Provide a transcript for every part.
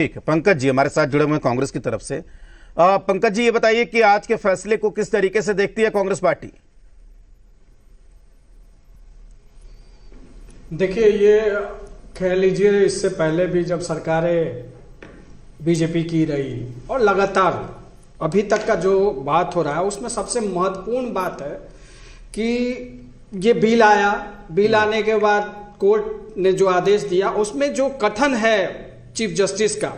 ठीक है, पंकज जी हमारे साथ जुड़े हुए हैं कांग्रेस की तरफ से। पंकज जी ये बताइए कि आज के फैसले को किस तरीके से देखती है कांग्रेस पार्टी? देखिए, ये कह लीजिए इससे पहले भी जब सरकारें बीजेपी की रही और लगातार अभी तक का जो बात हो रहा है उसमें सबसे महत्वपूर्ण बात है कि ये बिल आया, बिल आने के बाद कोर्ट ने जो आदेश दिया उसमें जो कथन है चीफ जस्टिस का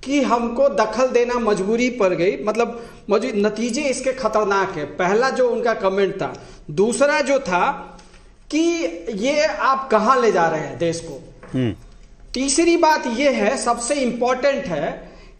कि हमको दखल देना मजबूरी पड़ गई, मतलब नतीजे इसके खतरनाक है। पहला जो उनका कमेंट था। दूसरा जो था कि ये आप कहां ले जा रहे हैं देश को। तीसरी बात ये है, सबसे इंपॉर्टेंट है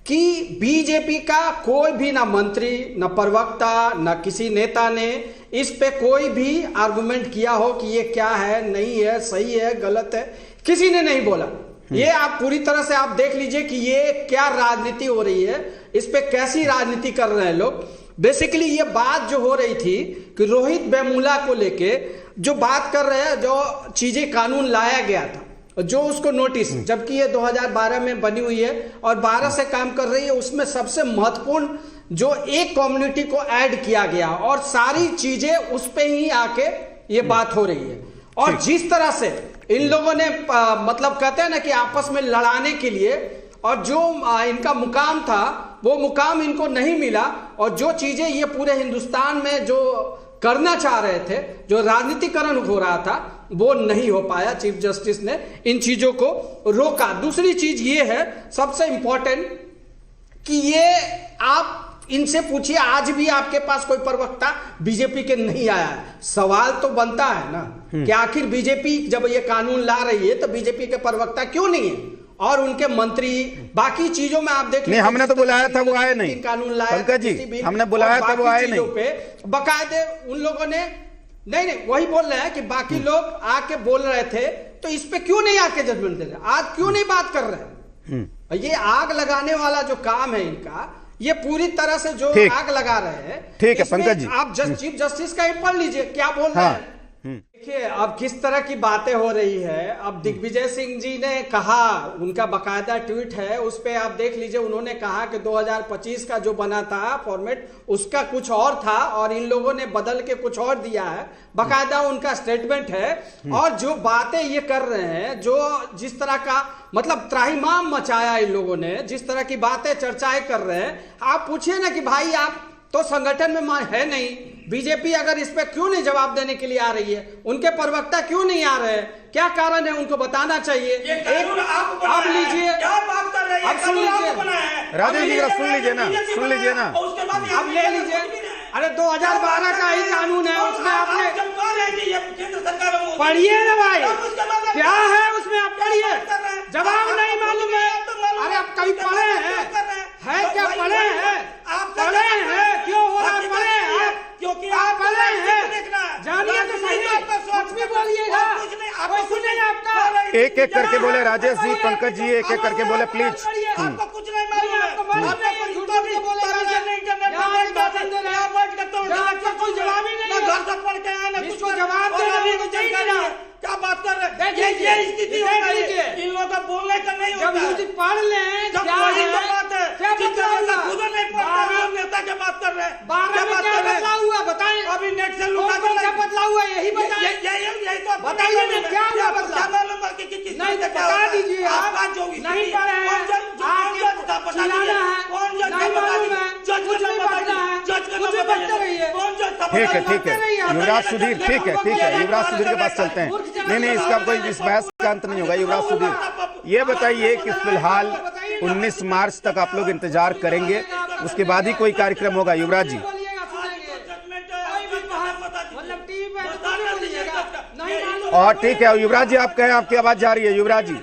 कि बीजेपी का कोई भी ना मंत्री, ना प्रवक्ता, ना किसी नेता ने इस पे कोई भी आर्गुमेंट किया हो कि ये क्या है, नहीं है, सही है, गलत है, किसी ने नहीं बोला। ये आप पूरी तरह से आप देख लीजिए कि ये क्या राजनीति हो रही है, इस पे कैसी राजनीति कर रहे हैं लोग। बेसिकली ये बात जो हो रही थी कि रोहित वेमुला को लेके जो बात कर रहे हैं, जो चीजें कानून लाया गया था, जो उसको नोटिस, जबकि ये 2012 में बनी हुई है और 12 से काम कर रही है, उसमें सबसे महत्वपूर्ण जो एक कम्युनिटी को ऐड किया गया और सारी चीजें उस पे ही आके ये बात हो रही है। और जिस तरह से इन लोगों ने मतलब कहते हैं ना कि आपस में लड़ाने के लिए, और जो इनका मुकाम था वो मुकाम इनको नहीं मिला, और जो चीजें ये पूरे हिंदुस्तान में जो करना चाह रहे थे, जो राजनीतिकरण हो रहा था, वो नहीं हो पाया। चीफ जस्टिस ने इन चीजों को रोका। दूसरी चीज ये है सबसे इंपॉर्टेंट कि ये आप इनसे पूछिए, आज भी आपके पास कोई प्रवक्ता बीजेपी के नहीं आया है। सवाल तो बनता है ना कि आखिर बीजेपी जब ये कानून ला रही है तो बीजेपी के प्रवक्ता क्यों नहीं है, और उनके मंत्री बाकी चीजों में आप देख नहीं, हमने तो बुलाया था, वो आए नहीं। कानून लाया पंकज जी, हमने बुलाया था, वो आए नहीं। पे बकायदे उन लोगों ने नहीं, वही बोल रहे हैं कि बाकी लोग आके बोल रहे थे, तो इस पे क्यों नहीं आके जजमेंट दे रहे, आज क्यों नहीं बात कर रहे हैं। ये आग लगाने वाला जो काम है इनका, ये पूरी तरह से जो आग लगा रहे हैं। ठीक है पंकज जी, आप चीफ जस्टिस का ही पढ़ लीजिए क्या बोल रहे हैं। देखिए अब किस तरह की बातें हो रही है। अब दिग्विजय सिंह जी ने कहा, उनका बकायदा ट्वीट है, उस पे आप देख लीजिए, उन्होंने कहा कि 2025 का जो बना था फॉर्मेट उसका कुछ और था और इन लोगों ने बदल के कुछ और दिया है। बकायदा उनका स्टेटमेंट है। और जो बातें ये कर रहे हैं, जो जिस तरह का मतलब त्राहिमाम मचाया इन लोगों ने, जिस तरह की बातें चर्चाएं कर रहे हैं, आप पूछिए ना कि भाई आप तो संगठन में है नहीं, बीजेपी अगर इस पे क्यों नहीं जवाब देने के लिए आ रही है, उनके प्रवक्ता क्यों नहीं आ रहे हैं, क्या कारण है, उनको बताना चाहिए। आप लीजिए, अब सुन लीजिए, राजेश जी सुन लीजिए ना, सुन लीजिए ना, अब ले लीजिए। अरे 2012 का ही कानून है, उसमें आपने पढ़िए ना भाई, क्या है उसमें, आप पढ़िए, जवाब नहीं मालूम है। अरे आप कहीं पढ़े हैं क्या, पढ़े हैं, पढ़े हैं, क्यों हो रहा है, पढ़े हैं, क्योंकि आप पढ़े हैं, जानिए तो सही, कुछ भी बोलिएगा, कोई सुनेगा आपका। एक एक करके बोले राजेश जी, पंकज जी एक एक करके बोले प्लीज। आपको कुछ नहीं मालूम है, कोई जवाब ही नहीं, घर से पढ़ के आए ना, कुछ जवाब देना, क्या बात कर रहे हैं। ये स्थिति है, इन लोगों का बोलने का नहीं होता। जब पढ़ लें, जब वही तो बात है, क्या खुद नहीं पढ़ते, नेता के बात कर रहे हैं, क्या बात कर रहे हैं, हुआ बताएं। अभी नेट से लुटा कर क्या बदला हुआ, यही बताइए, यही तो बताइए ना, क्या हुआ बदला, क्या मालूम है कि किस नहीं बता दीजिए। आपका जो नहीं पढ़े हैं, ठीक है, ठीक है युवराज सुधीर, ठीक है, ठीक है युवराज सुधीर के पास चलते हैं। नहीं, इसका कोई इस बहस का अंत नहीं होगा। युवराज सुधीर ये बताइए कि फिलहाल 19 मार्च तक आप लोग इंतजार करेंगे, उसके बाद ही कोई कार्यक्रम होगा? युवराज जी और ठीक है, युवराज जी आप कहें, आपकी आवाज जा रही है युवराज जी।